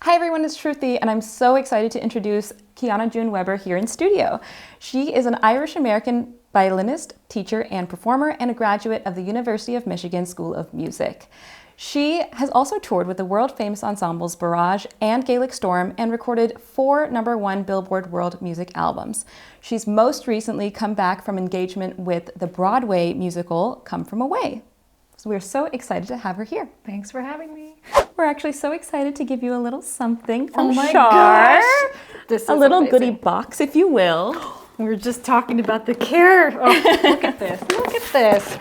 Hi everyone, it's Shruthi, and I'm so excited to introduce Kiana June Weber here in studio. She is an Irish-American violinist, teacher, and performer, and a graduate of the University of Michigan School of Music. She has also toured with the world-famous ensembles Barrage and Gaelic Storm and recorded 4 #1 Billboard World Music albums. She's most recently come back from engagement with the Broadway musical Come From Away. So we're so excited to have her here. Thanks for having me. We're actually so excited to give you a little something from Oh my Shar. gosh. This is a little amazing. goodie box, if you will. We were just talking about the care. Oh, look at this. Look at this.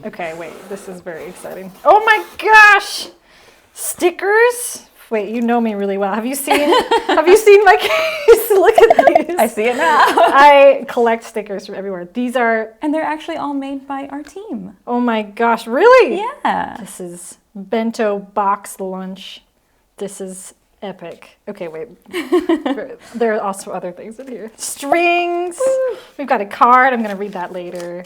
Okay, wait. This is very exciting. Oh my gosh. Stickers. Wait, you know me really well. Have you seen my case? Look at these. I see it now. I collect stickers from everywhere. These are... And they're actually all made by our team. Oh my gosh, really? Yeah. This is bento box lunch. This is epic. Okay, wait. There are also other things in here. Strings. We've got a card. I'm going to read that later.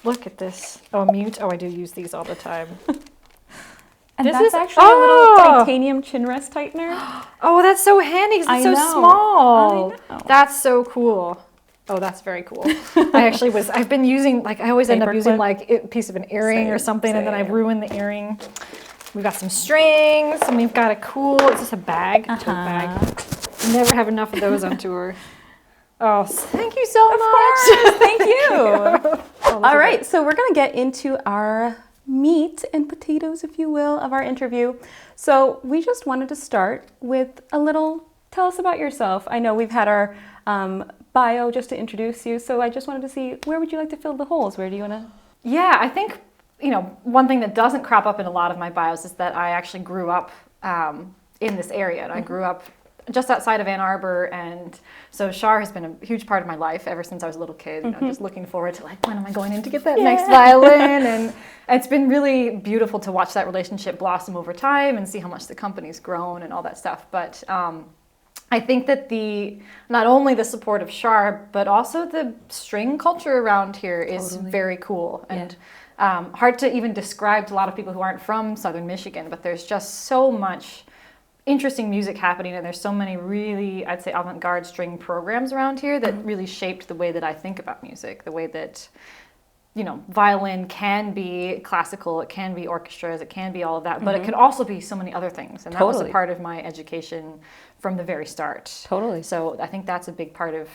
Look at this. Oh, mute. Oh, I do use these all the time. And this that's is actually a little titanium chin rest tightener. Oh, that's so handy because it's so small. I know. That's so cool. Oh, that's very cool. I've been using, I always end up using a piece of an earring or something, and then I ruin the earring. We've got some strings, and we've got a cool, it's just a bag, tote bag. Never have enough of those on tour. Oh, thank you so much. Thank you. All right, so we're going to get into our meat and potatoes, if you will, of our interview. So we just wanted to start with a little, tell us about yourself. I know we've had our bio just to introduce you, so I just wanted to see, where would you like to fill the holes? Where do you want to? Yeah, I think, one thing that doesn't crop up in a lot of my bios is that I actually grew up in this area, and I grew up just outside of Ann Arbor, and so Shar has been a huge part of my life ever since I was a little kid, just looking forward to when am I going in to get that next violin, and it's been really beautiful to watch that relationship blossom over time and see how much the company's grown and all that stuff. But I think that not only the support of Shar, but also the string culture around here is very cool, and hard to even describe to a lot of people who aren't from Southern Michigan, but there's just so much interesting music happening, and there's so many really, I'd say, avant-garde string programs around here that really shaped the way that I think about music, the way that, violin can be classical, it can be orchestras, it can be all of that, but it could also be so many other things, and that was a part of my education from the very start. Totally. So I think that's a big part of,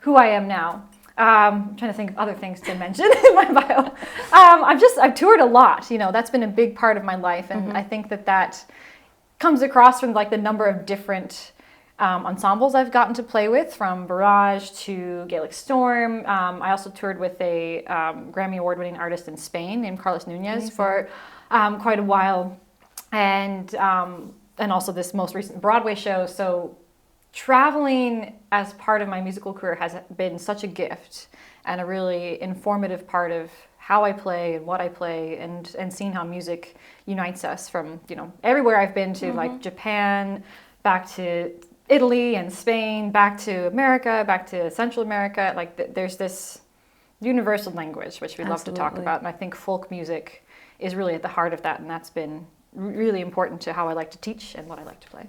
who I am now. I'm trying to think of other things to mention in my bio. I've toured a lot, that's been a big part of my life, and I think that comes across from the number of different ensembles I've gotten to play with, from Barrage to Gaelic Storm. I also toured with a Grammy Award-winning artist in Spain named Carlos Nunez for quite a while, and also this most recent Broadway show. So traveling as part of my musical career has been such a gift and a really informative part of how I play and what I play, and seeing how music unites us from, everywhere I've been to, Japan, back to Italy and Spain, back to America, back to Central America. There's this universal language, which we love to talk about. And I think folk music is really at the heart of that. And that's been really important to how I like to teach and what I like to play.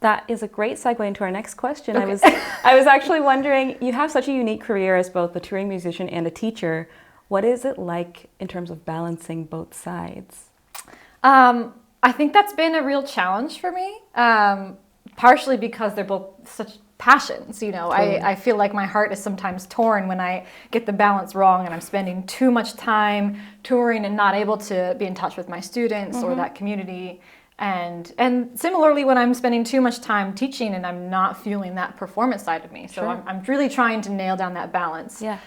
That is a great segue into our next question. Okay. I was actually wondering, you have such a unique career as both a touring musician and a teacher. What is it like in terms of balancing both sides? I think that's been a real challenge for me, partially because they're both such passions. I feel like my heart is sometimes torn when I get the balance wrong and I'm spending too much time touring and not able to be in touch with my students or that community. And similarly, when I'm spending too much time teaching and I'm not feeling that performance side of me. So I'm really trying to nail down that balance. Yeah.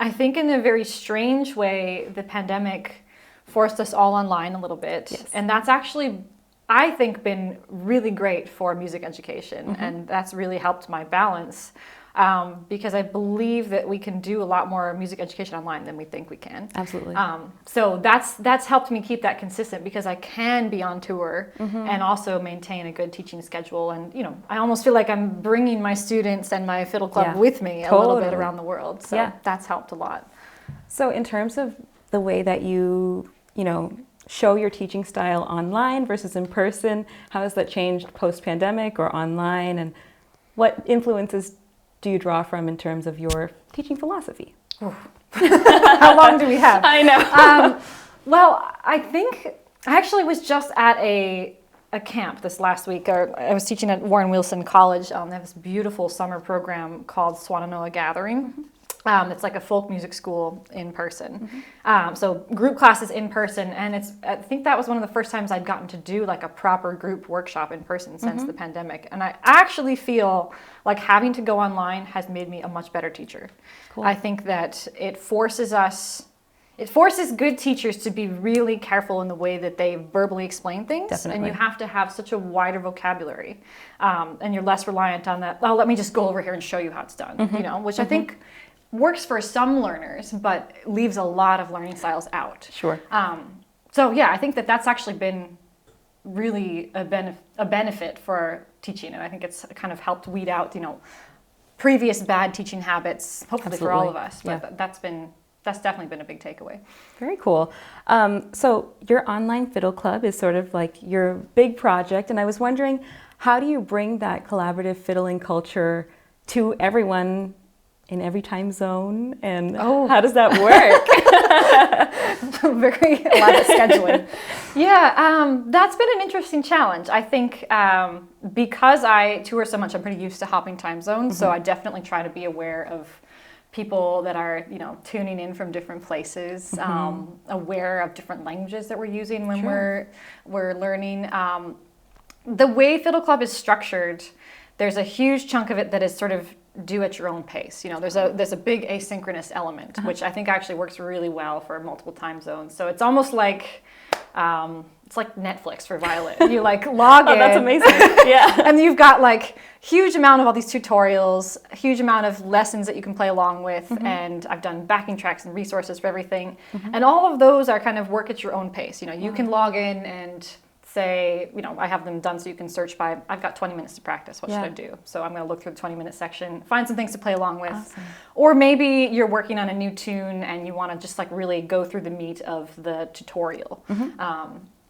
I think in a very strange way, the pandemic forced us all online a little bit. Yes. And that's actually, I think, been really great for music education. And that's really helped my balance, because I believe that we can do a lot more music education online than we think we can. Absolutely. So that's helped me keep that consistent, because I can be on tour and also maintain a good teaching schedule. And, I almost feel like I'm bringing my students and my Fiddle Club with me a little bit around the world. So that's helped a lot. So in terms of the way that you, show your teaching style online versus in person? How has that changed post-pandemic or online? And what influences do you draw from in terms of your teaching philosophy? How long do we have? I know. Well, I think I actually was just at a camp this last week. I was teaching at Warren Wilson College. They have this beautiful summer program called Swannanoa Gathering. It's like a folk music school in person. So group classes in person, and I think that was one of the first times I'd gotten to do like a proper group workshop in person since the pandemic. And I actually feel like having to go online has made me a much better teacher. Cool. I think that it forces good teachers to be really careful in the way that they verbally explain things. Definitely. And you have to have such a wider vocabulary, and you're less reliant on that, oh, let me just go over here and show you how it's done, which I think works for some learners, but leaves a lot of learning styles out. Sure. So yeah, I think that that's actually been really a benefit for teaching, and I think it's kind of helped weed out, previous bad teaching habits, hopefully for all of us. But that's definitely been a big takeaway. Very cool. So your online Fiddle Club is sort of like your big project, and I was wondering, how do you bring that collaborative fiddling culture to everyone in every time zone, and how does that work? A lot of scheduling. Yeah, that's been an interesting challenge. I think because I tour so much, I'm pretty used to hopping time zones, so I definitely try to be aware of people that are, tuning in from different places, aware of different languages that we're using when we're learning. The way Fiddle Club is structured, there's a huge chunk of it that is sort of do at your own pace. There's a big asynchronous element, which I think actually works really well for multiple time zones. So it's almost like it's like Netflix for violin. You like log in. Oh, that's amazing. Yeah. And you've got like huge amount of all these tutorials, a huge amount of lessons that you can play along with. And I've done backing tracks and resources for everything. And all of those are kind of work at your own pace. You can log in and say, I have them done so you can search by, I've got 20 minutes to practice, what should I do? So I'm going to look through the 20-minute section, find some things to play along with. Awesome. Or maybe you're working on a new tune and you want to just like really go through the meat of the tutorial.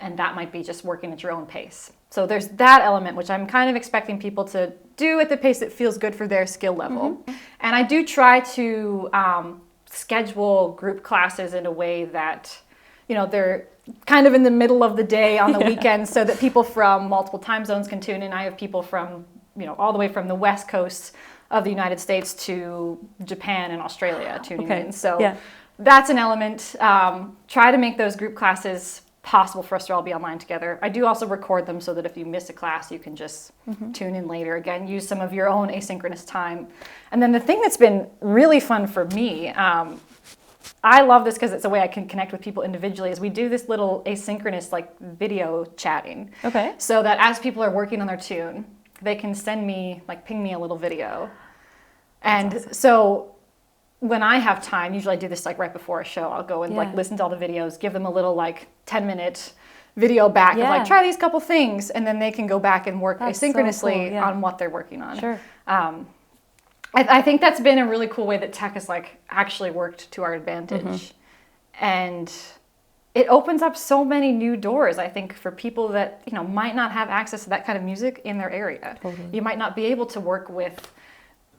And that might be just working at your own pace. So there's that element, which I'm kind of expecting people to do at the pace that feels good for their skill level. And I do try to schedule group classes in a way that, they're kind of in the middle of the day on the weekend, so that people from multiple time zones can tune in. I have people from, all the way from the West Coast of the United States to Japan and Australia tuning in. So that's an element. Try to make those group classes possible for us to all be online together. I do also record them so that if you miss a class, you can just tune in later. Again, use some of your own asynchronous time. And then the thing that's been really fun for me, I love this because it's a way I can connect with people individually, is we do this little asynchronous like video chatting. Okay. So that as people are working on their tune, they can send me, like ping me a little video. And awesome. So when I have time, usually I do this like right before a show, I'll go and like listen to all the videos, give them a little like 10-minute video back of like, try these couple things, and then they can go back and work asynchronously on what they're working on. Sure. I think that's been a really cool way that tech has like actually worked to our advantage. And it opens up so many new doors, I think, for people that, might not have access to that kind of music in their area. Totally. You might not be able to work with,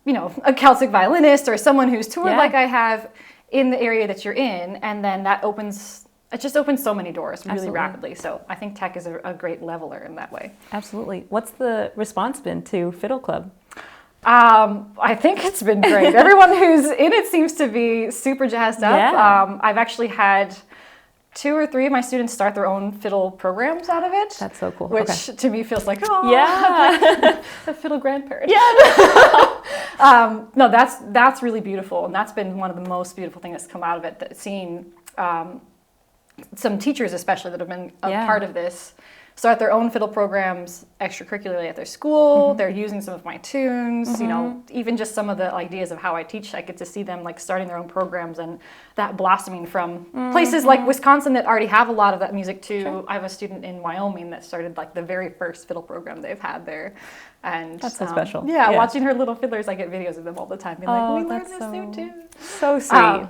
a Celtic violinist or someone who's toured like I have in the area that you're in. And then it just opens so many doors really rapidly. So I think tech is a great leveler in that way. Absolutely. What's the response been to Fiddle Club? I think it's been great. Everyone who's in it seems to be super jazzed up. I've actually had 2 or 3 of my students start their own fiddle programs out of it. That's so cool. Which to me feels like, a fiddle grandparent. No, that's really beautiful. And that's been one of the most beautiful things that's come out of it, seeing some teachers especially that have been a part of this start their own fiddle programs extracurricularly at their school. They're using some of my tunes, even just some of the ideas of how I teach. I get to see them like starting their own programs and that blossoming from places like Wisconsin that already have a lot of that music too. Sure. I have a student in Wyoming that started like the very first fiddle program they've had there. And that's so special. Watching her little fiddlers, I get videos of them all the time. Being like, we learned this new tune. So sweet.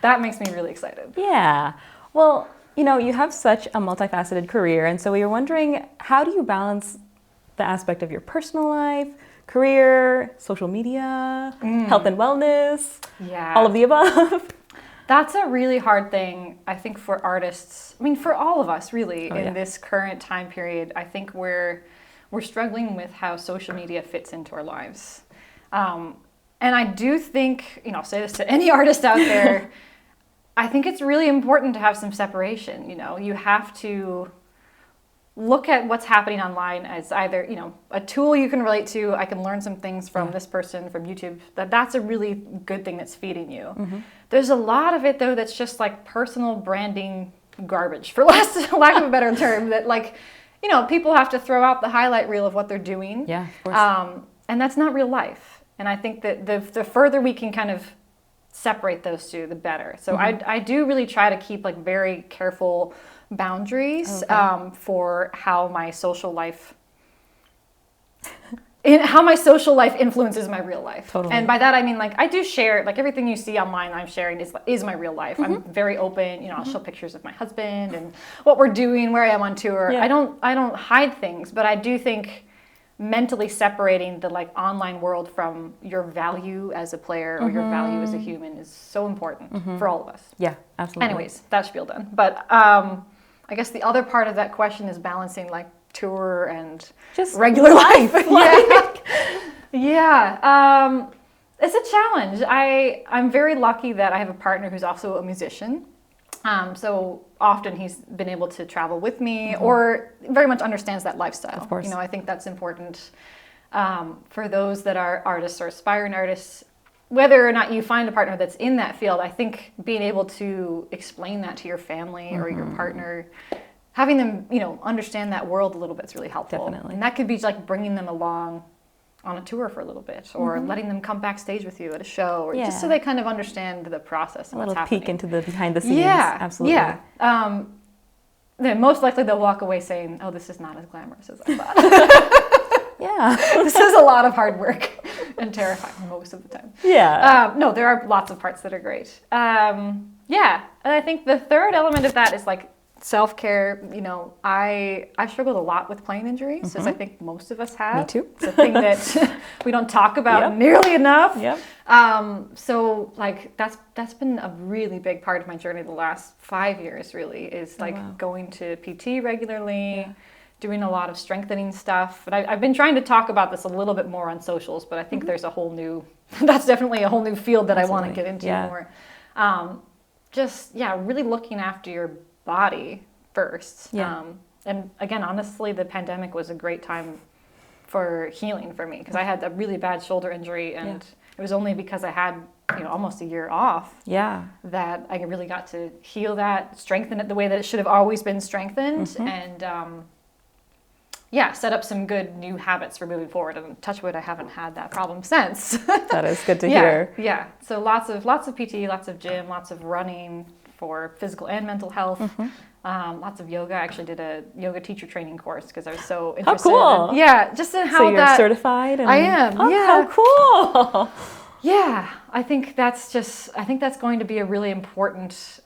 That makes me really excited. Yeah. Well, you know, you have such a multifaceted career, and so we were wondering, how do you balance the aspect of your personal life, career, social media, health and wellness, all of the above? That's a really hard thing, I think, for artists. I mean, for all of us, really, in this current time period. I think we're struggling with how social media fits into our lives. And I do think, you know, I'll say this to any artist out there, I think it's really important to have some separation. You know, you have to look at what's happening online as either, you know, a tool you can relate to. I can learn some things from this person, from YouTube. That's a really good thing that's feeding you. There's a lot of it, though, that's just like personal branding garbage, for lack of a better term, that, like, you know, people have to throw out the highlight reel of what they're doing. Yeah, of course. And that's not real life. And I think that the further we can kind of separate those two, the better. So I do really try to keep like very careful boundaries for how my social life influences my real life. Totally. And by that I mean, like, I do share, like, everything you see online I'm sharing is my real life. I'm very open, you know, I'll show pictures of my husband and what we're doing, where I am on tour. I don't hide things, but I do think mentally separating the, like, online world from your value as a player or your value as a human is so important for all of us. Yeah, absolutely. Anyways, that spiel done. But I guess the other part of that question is balancing, like, tour and just regular life. It's a challenge. I'm very lucky that I have a partner who's also a musician. So often he's been able to travel with me or very much understands that lifestyle. Of course. You know, I think that's important for those that are artists or aspiring artists. Whether or not you find a partner that's in that field, I think being able to explain that to your family or your partner, having them, you know, understand that world a little bit is really helpful. Definitely. And that could be like bringing them along on a tour for a little bit, or letting them come backstage with you at a show, or just so they kind of understand the process and what's happening. A little peek into the behind the scenes. Yeah, Absolutely. Yeah. Then most likely they'll walk away saying, "Oh, this is not as glamorous as I thought." Yeah. This is a lot of hard work and terrifying most of the time. Yeah. No, there are lots of parts that are great. Yeah, and I think the third element of that is, like, self-care. You know, I struggled a lot with playing injuries, as I think most of us have. Me too. It's a thing that we don't talk about nearly enough. Yep. So, like, that's been a really big part of my journey the last 5 years, really, is like going to PT regularly, doing a lot of strengthening stuff. But I've been trying to talk about this a little bit more on socials, but I think there's a whole new, that's definitely a whole new field that I want to get into more. Really looking after your body first. And again, honestly, the pandemic was a great time for healing for me, because I had a really bad shoulder injury, and it was only because I had, you know, almost a year off that I really got to heal that, strengthen it the way that it should have always been strengthened, and set up some good new habits for moving forward. And touch wood, I haven't had that problem since. That is good to hear. Yeah. So lots of PT, lots of gym, lots of running for physical and mental health. Lots of yoga. I actually did a yoga teacher training course because I was so interested. How cool! Just in how so you're certified. I am. How cool! Yeah, I think that's going to be a really important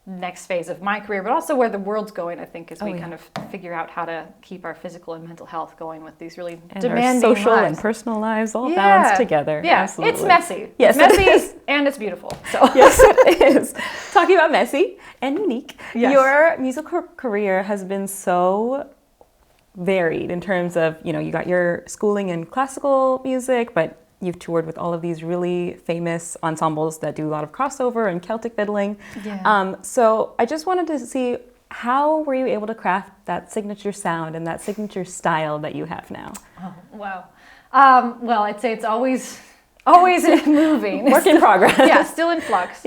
next phase of my career, but also where the world's going, I think, as we kind of figure out how to keep our physical and mental health going with these really demanding our social lives. and personal lives all balanced together. Yeah, absolutely. It's messy. Yes, it's messy and it's beautiful. So. Yes, it is. Talking about messy and unique, your musical career has been so varied in terms of, you know, you got your schooling in classical music, but you've toured with all of these really famous ensembles that do a lot of crossover and Celtic fiddling. So I just wanted to see, how were you able to craft that signature sound and that signature style that you have now? Oh, wow. Well, I'd say it's always moving. Work in progress. Still in flux.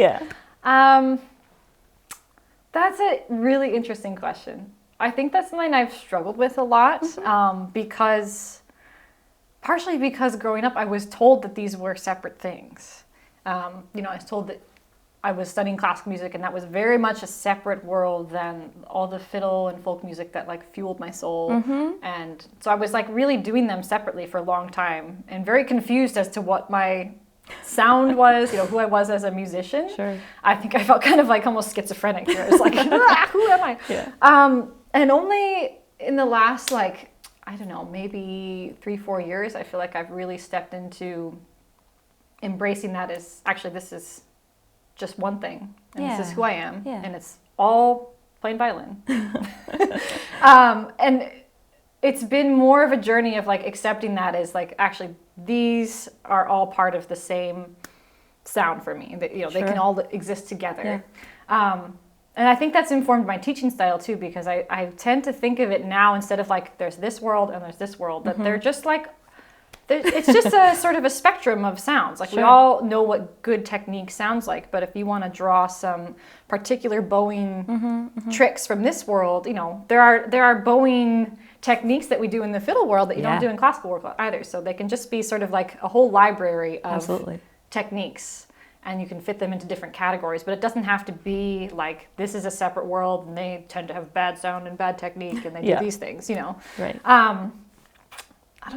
That's a really interesting question. I think that's something I've struggled with a lot, partially because growing up I was told that these were separate things. I was told that I was studying classical music, and that was very much a separate world than all the fiddle and folk music that, like, fueled my soul. And so I was, like, really doing them separately for a long time, and very confused as to what my sound was, who I was as a musician. Sure. I think I felt kind of like almost schizophrenic here. It's like, who am I? Yeah. And only in the last, like, I don't know, maybe 3-4 years, I feel like I've really stepped into embracing that as, actually, this is just one thing. And this is who I am. Yeah. And it's all playing violin. And it's been more of a journey of like accepting that as like, actually, these are all part of the same sound for me. That, they can all exist together. Yeah. And I think that's informed my teaching style too, because I tend to think of it now instead of like there's this world and there's this world, that they're just like, it's just a sort of a spectrum of sounds. Like we all know what good technique sounds like, but if you want to draw some particular bowing tricks from this world, there are bowing techniques that we do in the fiddle world that you don't do in classical work either. So they can just be sort of like a whole library of techniques, and you can fit them into different categories, but it doesn't have to be like this is a separate world and they tend to have bad sound and bad technique and they do these things, Right.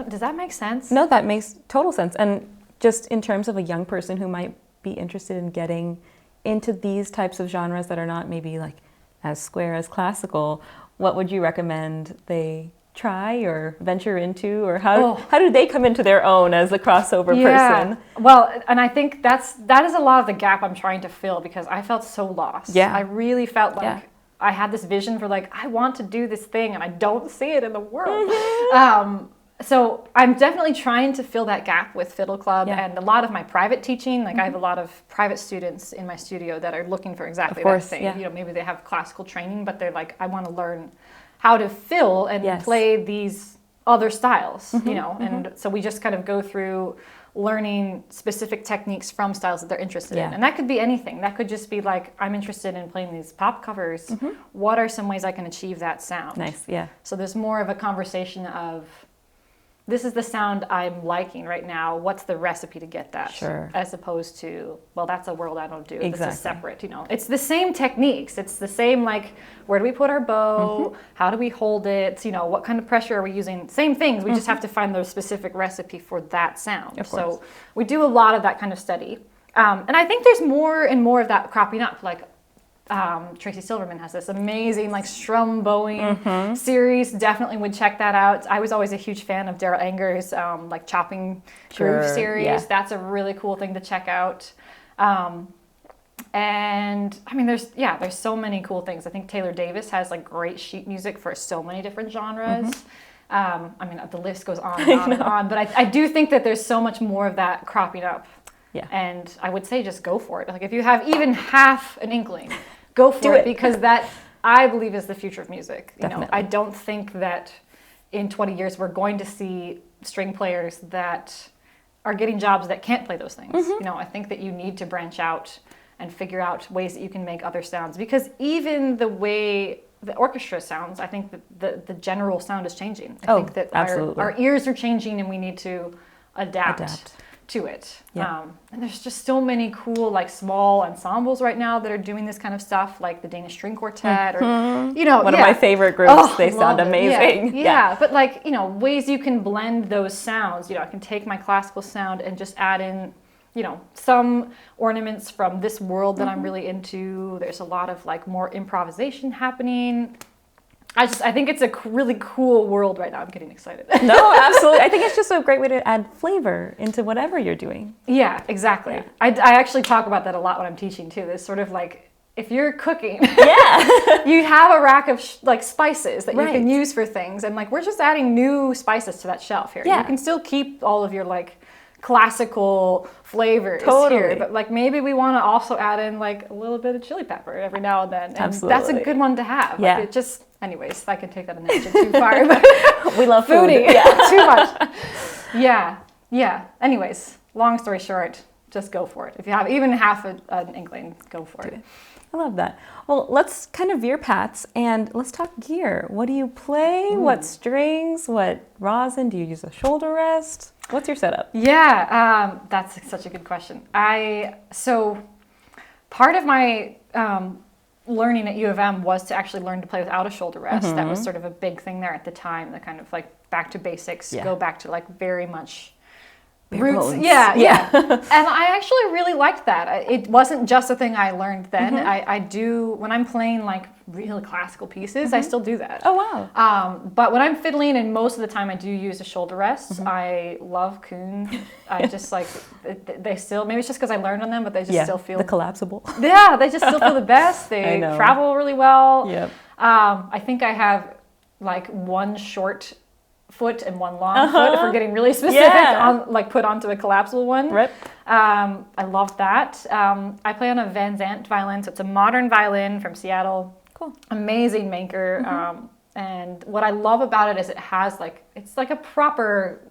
Does that make sense? No, that makes total sense. And just in terms of a young person who might be interested in getting into these types of genres that are not maybe like as square as classical, what would you recommend they try or venture into, or how do they come into their own as a crossover person? Well, and I think that is a lot of the gap I'm trying to fill, because I felt so lost. Yeah. I really felt like I had this vision for like, I want to do this thing and I don't see it in the world. So I'm definitely trying to fill that gap with Fiddle Club and a lot of my private teaching. Like I have a lot of private students in my studio that are looking for exactly that thing. Yeah. Maybe they have classical training, but they're like, I want to learn how to fill and play these other styles, and so we just kind of go through learning specific techniques from styles that they're interested in. And that could be anything. That could just be like, I'm interested in playing these pop covers. What are some ways I can achieve that sound? Nice, yeah. So there's more of a conversation of, this is the sound I'm liking right now. What's the recipe to get that? Sure. As opposed to, well, that's a world I don't do. Exactly. This is separate, It's the same techniques. It's the same, like, where do we put our bow? How do we hold it? What kind of pressure are we using? Same things. We just have to find the specific recipe for that sound. Of course. So we do a lot of that kind of study. And I think there's more and more of that cropping up. Like, Tracy Silverman has this amazing like strum bowing series. Definitely would check that out. I was always a huge fan of Daryl Anger's like chopping groove series. Yeah. That's a really cool thing to check out. And I mean, there's so many cool things. I think Taylor Davis has like great sheet music for so many different genres. I mean, the list goes on and on and on, but I do think that there's so much more of that cropping up. Yeah. And I would say just go for it. Like if you have even half an inkling, go for it, because that, I believe, is the future of music. I don't think that in 20 years we're going to see string players that are getting jobs that can't play those things. I think that you need to branch out and figure out ways that you can make other sounds, because even the way the orchestra sounds, I think that the general sound is changing. I think that our ears are changing and we need to adapt. To it. Yeah. And there's just so many cool like small ensembles right now that are doing this kind of stuff, like the Danish String Quartet or one of my favorite groups. They sound amazing. Yeah. But like ways you can blend those sounds. I can take my classical sound and just add in some ornaments from this world that I'm really into. There's a lot of like more improvisation happening. I think it's a really cool world right now. I'm getting excited. No, absolutely. I think it's just a great way to add flavor into whatever you're doing. Yeah, exactly. Yeah. I actually talk about that a lot when I'm teaching too. This sort of like, if you're cooking, you have a rack of like spices that you can use for things. And like, we're just adding new spices to that shelf here. Yeah. You can still keep all of your like classical flavors here, but like maybe we want to also add in like a little bit of chili pepper every now and then. And that's a good one to have. Yeah. Like it just, anyways, I can take that analogy too far, but we love foodie. Food. Yeah, too much. Yeah. Anyways, long story short, just go for it. If you have even half an inkling, go for it. I love that. Well, let's kind of veer paths and let's talk gear. What do you play? What strings? What rosin? Do you use a shoulder rest? What's your setup? Yeah, that's such a good question. So part of my learning at U of M was to actually learn to play without a shoulder rest. That was sort of a big thing there at the time, the kind of like back to basics, go back to like very much roots. Yeah. And I actually really liked that. It wasn't just a thing I learned then. I do, when I'm playing like really classical pieces, I still do that. Oh, wow. But when I'm fiddling, and most of the time I do use a shoulder rest, I love Kuhn. I just like, they still, maybe it's just because I learned on them, but they just still feel. The collapsible. Yeah, they just still feel the best. They travel really well. Yep. I think I have like one short foot and one long foot, if we're getting really specific, on like put onto a collapsible one. Right. I love that. I play on a Van Zandt violin, so it's a modern violin from Seattle. Cool. Amazing maker. And what I love about it is it has like, it's like a proper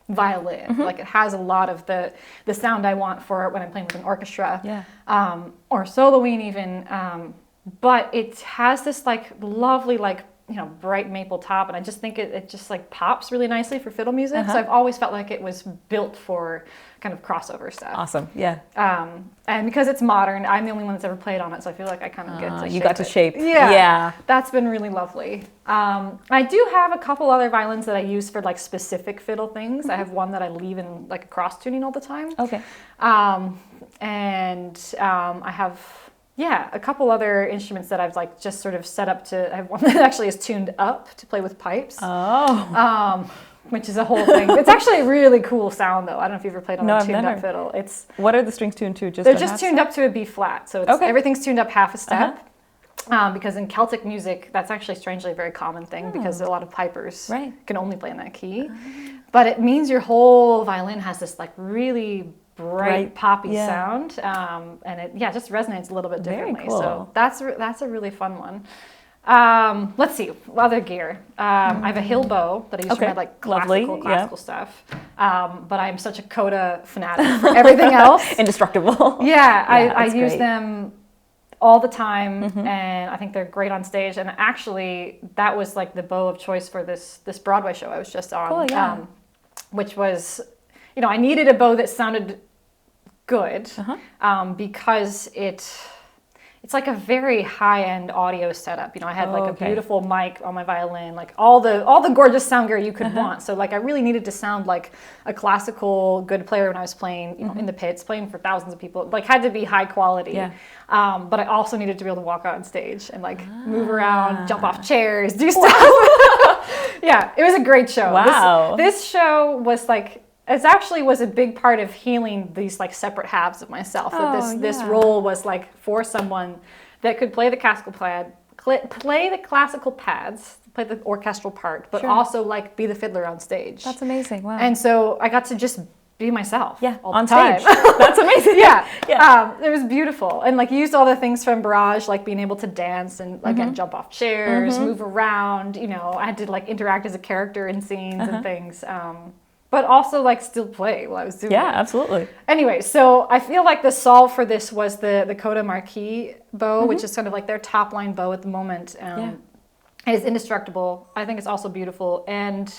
violin. Like it has a lot of the sound I want for it when I'm playing with an orchestra. Or soloing even. But it has this like lovely like, you know, bright maple top, and I just think it just like pops really nicely for fiddle music. So I've always felt like it was built for kind of crossover stuff. Awesome. Yeah. And because it's modern, I'm the only one that's ever played on it, so I feel like I kind of get to shape you got to it. shape. Yeah. That's been really lovely. I do have a couple other violins that I use for like specific fiddle things. I have one that I leave in like a cross tuning all the time. Okay. And I have a couple other instruments that I've like just sort of set up to. I have one that actually is tuned up to play with pipes. Which is a whole thing. It's actually a really cool sound though. I don't know if you've ever played on a tuned up fiddle. What are the strings tuned to? They're just tuned up to a B flat. So it's, everything's tuned up half a step. Because in Celtic music, that's actually strangely a very common thing because a lot of pipers can only play in that key. But it means your whole violin has this like really bright poppy sound, and it just resonates a little bit differently. Very cool. So that's a really fun one. Let's see, other gear. I have a hill bow that I use for my like classical stuff. But I'm such a coda fanatic for everything else. Indestructible. I use them all the time, and I think they're great on stage. And actually, that was like the bow of choice for this Broadway show I was just on, which was, you know, I needed a bow that sounded good because it's like a very high-end audio setup. You know, I had like a beautiful mic on my violin, like all the gorgeous sound gear you could want. So like I really needed to sound like a classical good player when I was playing, you know, in the pits, playing for thousands of people. Like had to be high quality. But I also needed to be able to walk out on stage and like move around, jump off chairs, do stuff. It was a great show. Wow. This show was like, it actually was a big part of healing these like separate halves of myself. That this role was like for someone that could play the classical pads, play the orchestral part, but also like be the fiddler on stage. That's amazing. Wow. And so I got to just be myself. All on the time. stage. That's amazing. It was beautiful, and like used all the things from Barrage, like being able to dance and like jump off chairs, move around. You know, I had to like interact as a character in scenes and things. But also like still play while I was doing it. Absolutely. Anyway, so I feel like the solve for this was the Coda Marquis bow, which is kind of like their top line bow at the moment. It is indestructible. I think it's also beautiful, and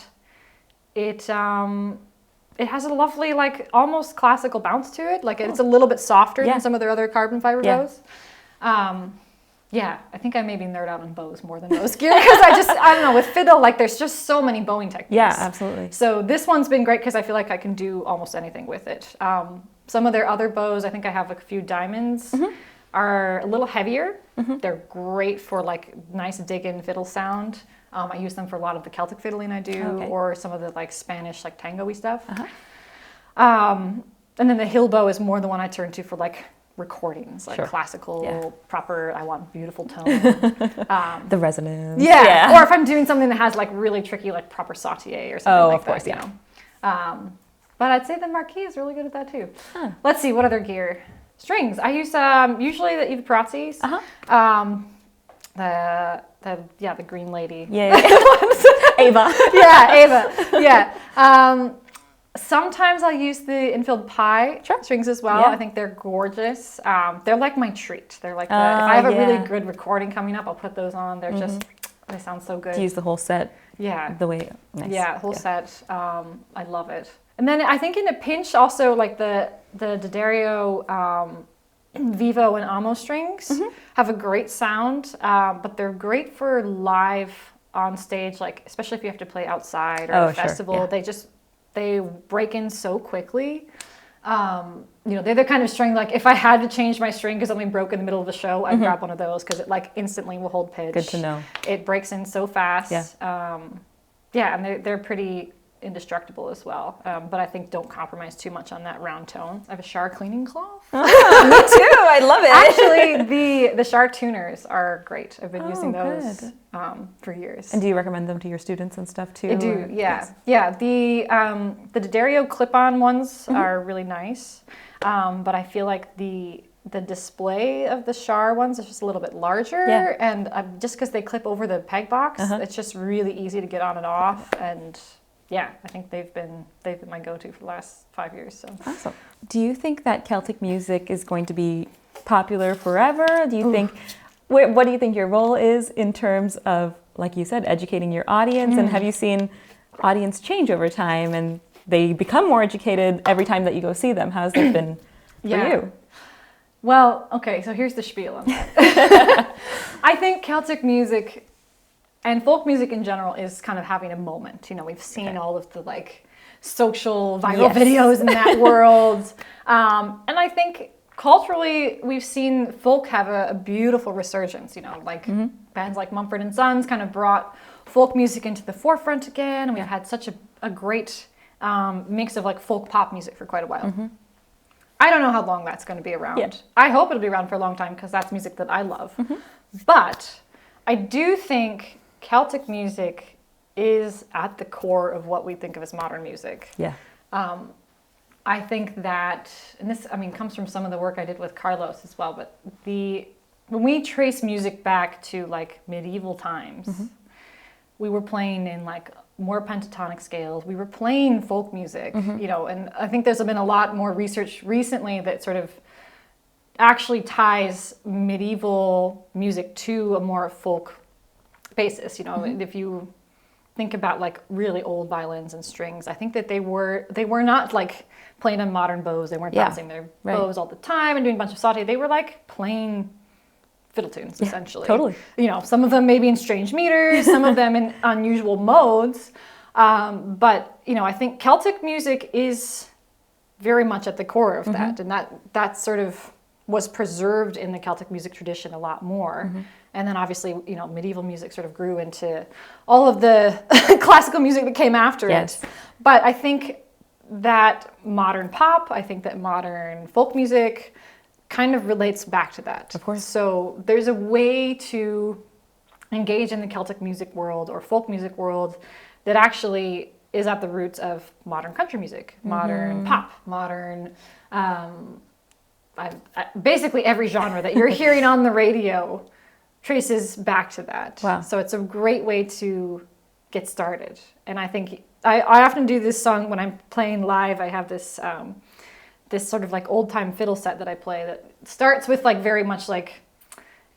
it has a lovely like almost classical bounce to it. Like it's a little bit softer than some of their other carbon fiber bows. I think I maybe nerd out on bows more than most gear because I don't know, with fiddle, like there's just so many bowing techniques. Yeah, absolutely. So this one's been great because I feel like I can do almost anything with it. Some of their other bows, I think I have a few diamonds, are a little heavier. They're great for like nice dig-in fiddle sound. I use them for a lot of the Celtic fiddling I do, or some of the like Spanish like tango-y stuff. And then the hill bow is more the one I turn to for like recordings, like classical, proper, I want beautiful tone. The resonance. Or if I'm doing something that has like really tricky, like proper sautier or something like that. You know? But I'd say the Marquis is really good at that too. Let's see, what other gear? Strings. I use usually the Prazzi's. The green lady. Ava. Ava. Sometimes I'll use the infield pie strings as well. I think they're gorgeous. They're like my treat. They're like if I have a really good recording coming up, I'll put those on. They're just, they sound so good. To use the whole set. The way. Nice. Whole set. I love it. And then I think in a pinch also like the D'Addario Vivo and Amo strings have a great sound, but they're great for live on stage, like especially if you have to play outside or a festival. they break in so quickly. You know, they're the kind of string, like if I had to change my string because something broke in the middle of the show, I'd grab one of those because it like instantly will hold pitch. Good to know. It breaks in so fast. Yeah. Yeah, and they're pretty indestructible as well. But I think don't compromise too much on that round tone. I have a Shar cleaning cloth. Me too. I love it. Actually, the Shar tuners are great. I've been using those for years. And do you recommend them to your students and stuff too? I do, yeah. Yeah, the D'Addario clip-on ones are really nice. But I feel like the display of the Shar ones is just a little bit larger, and just because they clip over the peg box, it's just really easy to get on and off. And yeah, I think they've been my go-to for the last 5 years. So awesome. Do you think that Celtic music is going to be popular forever? Do you think? What do you think your role is in terms of, like you said, educating your audience? And have you seen audience change over time and they become more educated every time that you go see them? How's that been for you? Well, okay, so here's the spiel on that. I think Celtic music and folk music in general is kind of having a moment. You know, we've seen all of the like social viral videos in that world. And I think culturally we've seen folk have a beautiful resurgence, you know, like bands like Mumford & Sons kind of brought folk music into the forefront again. And we've had such a great mix of like folk pop music for quite a while. I don't know how long that's going to be around. I hope it'll be around for a long time because that's music that I love. But I do think Celtic music is at the core of what we think of as modern music. Yeah. I think that, and this, I mean, comes from some of the work I did with Carlos as well, but when we trace music back to like medieval times, we were playing in like more pentatonic scales. We were playing folk music, you know, and I think there's been a lot more research recently that sort of actually ties medieval music to a more folk basis. You know, if you think about like really old violins and strings, I think that they were not like playing on modern bows. They weren't bouncing their bows all the time and doing a bunch of saute. They were like playing fiddle tunes, essentially. Totally. You know, some of them maybe in strange meters, some of them in unusual modes. But, you know, I think Celtic music is very much at the core of that. And that sort of was preserved in the Celtic music tradition a lot more. And then obviously, you know, medieval music sort of grew into all of the classical music that came after it. But I think that modern pop, I think that modern folk music kind of relates back to that. Of course. So there's a way to engage in the Celtic music world or folk music world that actually is at the roots of modern country music, modern pop, modern, basically every genre that you're hearing on the radio traces back to that. Wow. So it's a great way to get started. And I think I often do this song when I'm playing live. I have this this sort of like old time fiddle set that I play that starts with like very much like,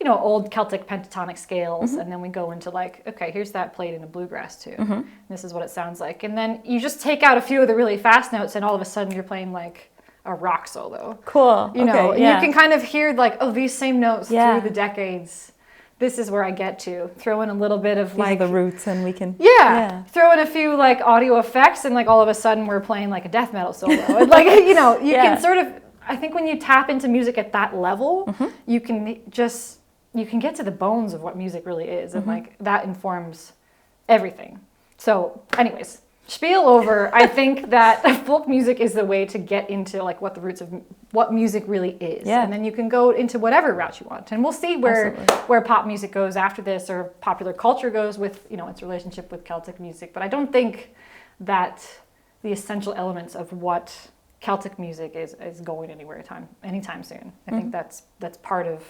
you know, old Celtic pentatonic scales. And then we go into like, okay, here's that played in a bluegrass tune. This is what it sounds like. And then you just take out a few of the really fast notes and all of a sudden you're playing like a rock solo. Cool. You know, you can kind of hear like, oh, these same notes through the decades. This is where I get to. Throw in a little bit of like... These are the roots and we can... Throw in a few like audio effects and like all of a sudden we're playing like a death metal solo. And, like, you know, you can sort of... I think when you tap into music at that level, you can get to the bones of what music really is. And like that informs everything. So anyways, spiel over. I think that folk music is the way to get into like what the roots of what music really is. And then you can go into whatever route you want. And we'll see where pop music goes after this or popular culture goes with, you know, its relationship with Celtic music. But I don't think that the essential elements of what Celtic music is going anywhere anytime soon. I think that's part of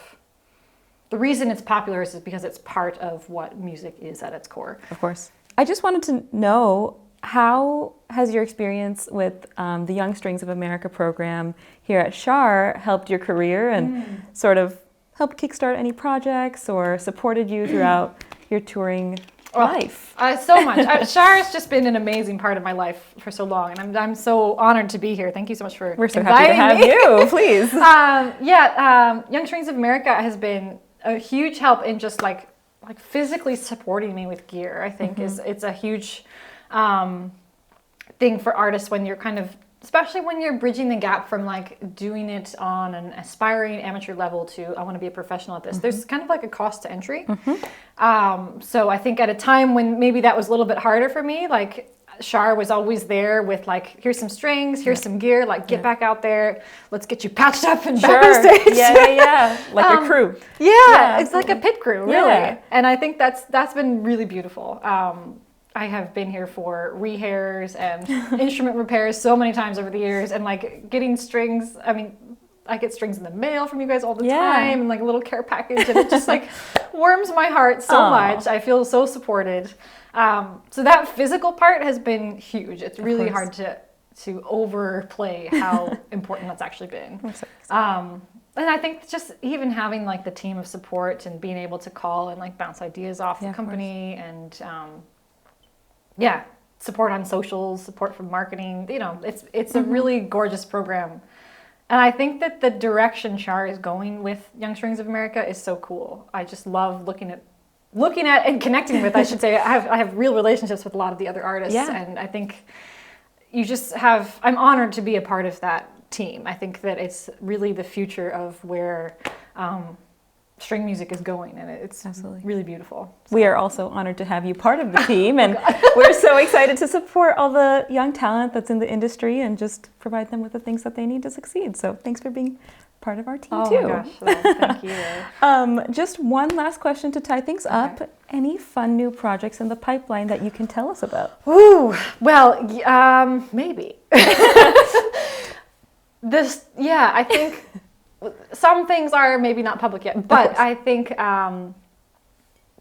the reason it's popular is because it's part of what music is at its core. Of course. I just wanted to know, how has your experience with the Young Strings of America program here at Shar helped your career and sort of helped kickstart any projects or supported you throughout your touring life? So much. Shar has just been an amazing part of my life for so long, and I'm so honored to be here. Thank you so much for We're so happy to have you. Please. Young Strings of America has been a huge help in just like physically supporting me with gear. I think it's a huge thing for artists when you're kind of, especially when you're bridging the gap from like doing it on an aspiring amateur level to I want to be a professional at this. There's kind of like a cost to entry. So I think at a time when maybe that was a little bit harder for me, like Shar was always there with like, here's some strings, here's some gear, like get back out there, let's get you patched up and back on stage. Like a crew. It's like a pit crew, really. Yeah. And I think that's been really beautiful. I have been here for rehairs and instrument repairs so many times over the years, and like getting strings. I mean, I get strings in the mail from you guys all the time, and like a little care package, and it just like warms my heart so much. I feel so supported. So that physical part has been huge. It's really hard to overplay how important that's actually been. And I think just even having like the team of support and being able to call and like bounce ideas off the company and support on socials, support from marketing. You know, it's a really gorgeous program. And I think that the direction Shar is going with Young Strings of America is so cool. I just love looking at and connecting with, I should say. I have real relationships with a lot of the other artists, and I think you just have, I'm honored to be a part of that team. I think that it's really the future of where string music is going, and it's really beautiful. So. We are also honored to have you part of the team, and we're so excited to support all the young talent that's in the industry and just provide them with the things that they need to succeed. So thanks for being part of our team too. Oh my gosh, well, thank you. Just one last question to tie things up. Any fun new projects in the pipeline that you can tell us about? Ooh, well, maybe. I think some things are maybe not public yet, but I think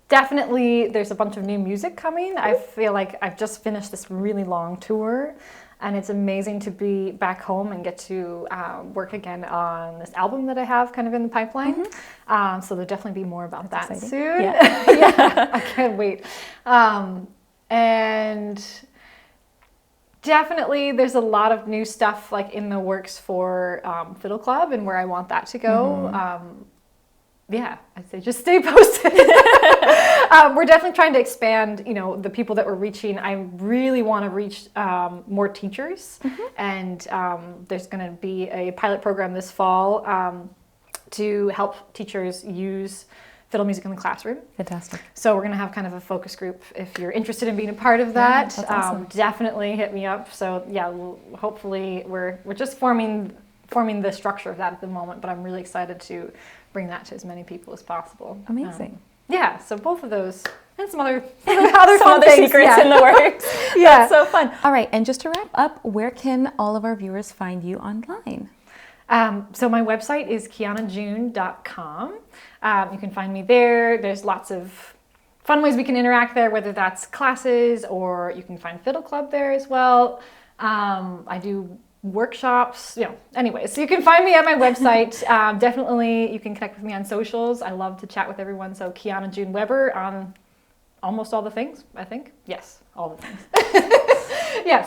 definitely there's a bunch of new music coming. I feel like I've just finished this really long tour, and it's amazing to be back home and get to work again on this album that I have kind of in the pipeline. So there'll definitely be more about that soon. I can't wait. And definitely there's a lot of new stuff like in the works for Fiddle Club and where I want that to go. I'd say just stay posted. We're definitely trying to expand, you know, the people that we're reaching. I really want to reach more teachers, and there's going to be a pilot program this fall to help teachers use fiddle music in the classroom. Fantastic. So we're going to have kind of a focus group. If you're interested in being a part of that, that's awesome. Definitely hit me up. So hopefully we're just forming the structure of that at the moment, but I'm really excited to bring that to as many people as possible. Amazing. So both of those and some other fun things. Secrets in the works. That's so fun. All right, and just to wrap up, where can all of our viewers find you online? So my website is kianajune.com. You can find me there. There's lots of fun ways we can interact there, whether that's classes or you can find Fiddle Club there as well. I do workshops, anyways, so you can find me at my website. Definitely you can connect with me on socials. I love to chat with everyone. So Kiana June Weber on almost all the things, I think. Yes, all the things.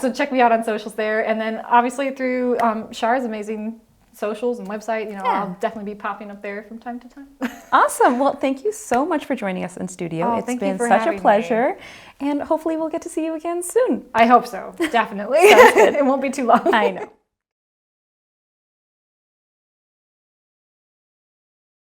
So check me out on socials there. And then obviously through Shar's amazing socials and website, I'll definitely be popping up there from time to time. Awesome. Well, thank you so much for joining us in studio. It's been such a pleasure. And hopefully we'll get to see you again soon. I hope so. Definitely. It won't be too long. I know.